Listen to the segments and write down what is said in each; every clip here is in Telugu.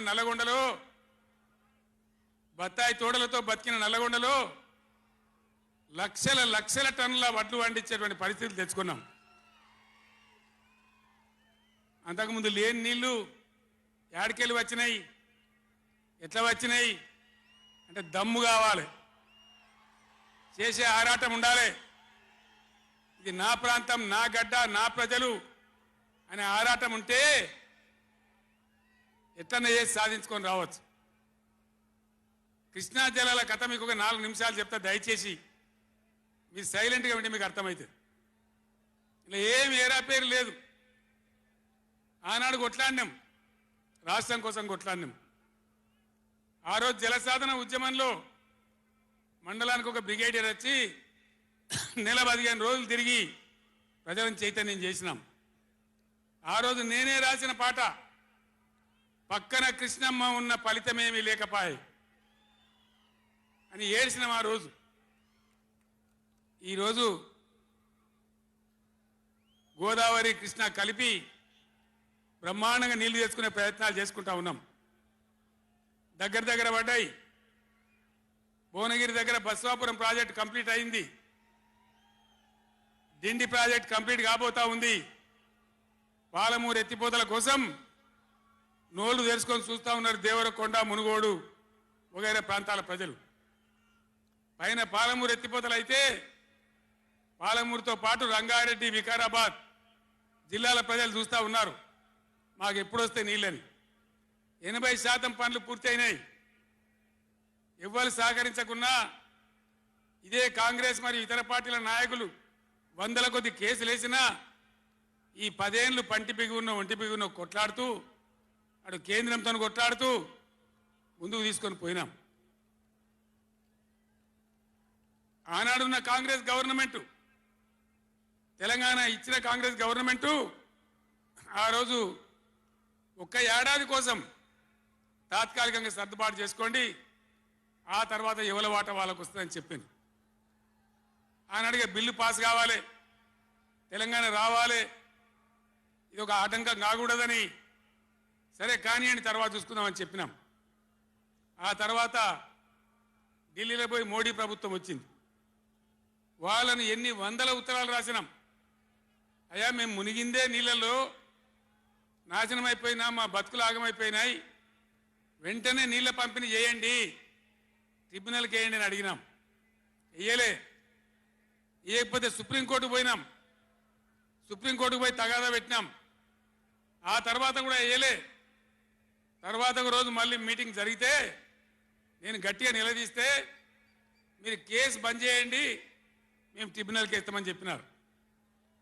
నల్లగొండలో, బత్తాయి తోడలతో బతికిన నల్లగొండలో లక్షల లక్షల టన్నుల వడ్లు పండించేటువంటి పరిస్థితులు తెచ్చుకున్నాం. అంతకుముందు లేని నీళ్లు యాడికెళ్ళి వచ్చినాయి, ఎట్లా వచ్చినాయి అంటే దమ్ము కావాలి, చేసే ఆరాటం ఉండాలి. ఇది నా ప్రాంతం, నా గడ్డ, నా ప్రజలు అనే ఆరాటం ఉంటే ఎట్లన్నా చేసి సాధించుకొని రావచ్చు. కృష్ణా జలాల కథ మీకు ఒక 4 నిమిషాలు చెప్తా, దయచేసి మీరు సైలెంట్గా ఉంటే మీకు అర్థమవుతుంది. ఇలా ఏమి ఏరా పేరు లేదు. ఆనాడు కొట్లాడినాం, రాష్ట్రం కోసం కొట్లాడినాం. ఆ రోజు జలసాధన ఉద్యమంలో మండలానికి ఒక బ్రిగేడియర్ వచ్చి నెల 15 రోజులు తిరిగి ప్రజలను చైతన్యం చేసినాం. ఆ రోజు నేనే రాసిన పాట, పక్కన కృష్ణమ్మ ఉన్న ఫలితమేమీ లేకపాయే అని ఏడ్చినాం ఆ రోజు. ఈరోజు గోదావరి కృష్ణ కలిపి బ్రహ్మాండంగా నీళ్లు తెచ్చుకునే ప్రయత్నాలు చేసుకుంటా ఉన్నాం. దగ్గర పడ్డాయి. భువనగిరి దగ్గర బస్వాపురం ప్రాజెక్ట్ కంప్లీట్ అయింది. డిండి ప్రాజెక్ట్ కంప్లీట్ కాబోతా ఉంది. పాలమూరు ఎత్తిపోతల కోసం నోళ్లు తెరుచుకొని చూస్తూ ఉన్నారు దేవరకొండ, మునుగోడు వగైరా ప్రాంతాల ప్రజలు. పైన పాలమూరు ఎత్తిపోతలు అయితే పాలమూరుతో పాటు రంగారెడ్డి, వికారాబాద్ జిల్లాల ప్రజలు చూస్తూ ఉన్నారు మాకు ఎప్పుడు వస్తే నీళ్ళని. 80% పనులు పూర్తయినాయి. ఎవ్వరు సహకరించకున్నా ఇదే కాంగ్రెస్ మరియు ఇతర పార్టీల నాయకులు 100ల కొద్ది కేసులు వేసినా ఈ 10 ఏళ్ళు పంటి బిగున్న ఒంటి బిగున్న కొట్లాడుతూ అటు కేంద్రంతో కొట్లాడుతూ ముందుకు తీసుకొని పోయినాం. ఆనాడున్న కాంగ్రెస్ గవర్నమెంటు, తెలంగాణ ఇచ్చిన కాంగ్రెస్ గవర్నమెంటు ఆ రోజు ఒక్క ఏడాది కోసం తాత్కాలికంగా సర్దుబాటు చేసుకోండి, ఆ తర్వాత ఎవరి వాట వాళ్ళకు వస్తుందని చెప్పింది. ఆనాడుగా బిల్లు పాస్ కావాలి, తెలంగాణ రావాలి, ఇది ఒక ఆటంకం కాకూడదని సరే కానివ్వండి తర్వాత చూసుకుందామని చెప్పినాం. ఆ తర్వాత ఢిల్లీలో పోయి మోడీ ప్రభుత్వం వచ్చింది. వాళ్ళని ఎన్ని 100ల ఉత్తరాలు రాసినాం. అయ్యా మేము మునిగిందే నీళ్ళలో నాశనం అయిపోయినా, మా బతుకులు ఆగమైపోయినాయి, వెంటనే నీళ్ళ పంపిణీ చేయండి, ట్రిబ్యునల్కి వేయండి అని అడిగినాం. వేయలే. వేయకపోతే సుప్రీంకోర్టుకు పోయినాం. సుప్రీంకోర్టుకు పోయి తగాదా పెట్టినాం. ఆ తర్వాత కూడా వేయలే. తర్వాత ఒక రోజు మళ్ళీ మీటింగ్ జరిగితే నేను గట్టిగా నిలదీస్తే మీరు కేసు బంద్ చేయండి, మేము ట్రిబ్యునల్కి ఇస్తామని చెప్పినారు.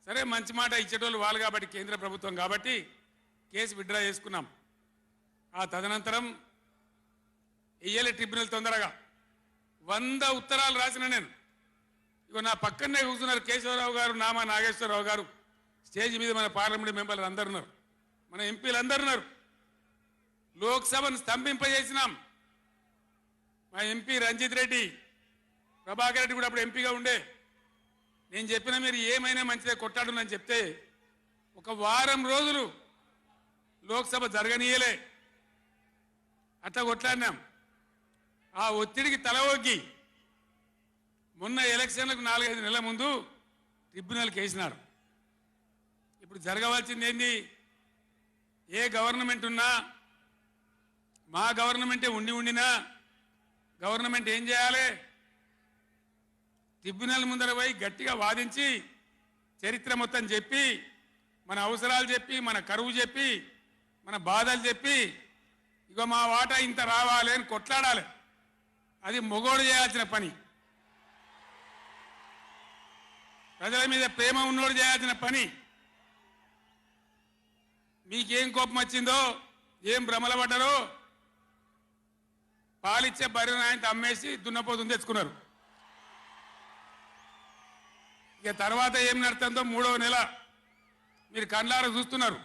సరే మంచి మాట ఇచ్చేటోళ్ళు వాళ్ళు కాబట్టి, కేంద్ర ప్రభుత్వం కాబట్టి కేసు విత్డ్రా చేసుకున్నాం. ఆ తదనంతరం వెయ్యలే ట్రిబ్యునల్ తొందరగా. 100 ఉత్తరాలు రాసిన నేను. ఇగో నా పక్కనే కూర్చున్నారు కేశవరావు గారు, నామా నాగేశ్వరరావు గారు, స్టేజ్ మీద మన పార్లమెంట్ మెంబర్లు అందరు ఉన్నారు, మన ఎంపీలు అందరు ఉన్నారు. లోక్సభను స్తంభింపజేసినాం. మా ఎంపీ రంజిత్ రెడ్డి, ప్రభాకర్ రెడ్డి కూడా అప్పుడు ఎంపీగా ఉండే. నేను చెప్పిన మీరు ఏమైనా మంచిదే కొట్టాడునని చెప్తే 1 వారం రోజులు లోక్సభ జరగనీయలే. అట్లా కొట్లాడినాం. ఆ ఒత్తిడికి తల ఒగ్గి మొన్న ఎలక్షన్లకు 4-5 నెలల ముందు ట్రిబ్యునల్కి వేసినారు. ఇప్పుడు జరగవలసింది ఏంది? ఏ గవర్నమెంట్ ఉన్నా, మా గవర్నమెంటే ఉండినా గవర్నమెంట్ ఏం చేయాలి? ట్రిబ్యునల్ ముందర పోయి గట్టిగా వాదించి చరిత్ర మొత్తం చెప్పి, మన అవసరాలు చెప్పి, మన కరువు చెప్పి, మన బాధలు చెప్పి, ఇగో మా వాటా ఇంత రావాలి అని కొట్లాడాలి. అది మొగోడు చేయాల్సిన పని, ప్రజల మీద ప్రేమ ఉన్నోడు చేయాల్సిన పని. మీకేం కోపం వచ్చిందో, ఏం భ్రమల పడ్డారో, పాలిచ్చే బర్రెను ఆయన అమ్మేసి దున్నపోతుంది తెచ్చుకున్నారు. ఇక తర్వాత ఏం నడుతుందో 3వ నెల మీరు కండ్లారా చూస్తున్నారు.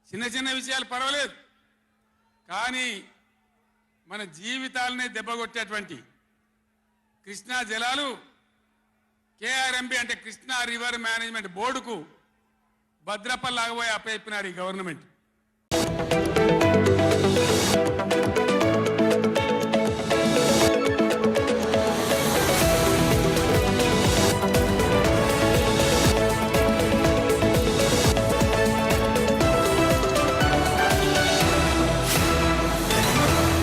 చిన్న చిన్న విషయాలు పర్వాలేదు, కానీ మన జీవితాలనే దెబ్బకొట్టేటువంటి కృష్ణా జలాలు కేఆర్ఎంబి అంటే కృష్ణా రివర్ మేనేజ్మెంట్ బోర్డుకు భద్రపల్లాగబోయి అప్పచెప్పినారు ఈ గవర్నమెంట్.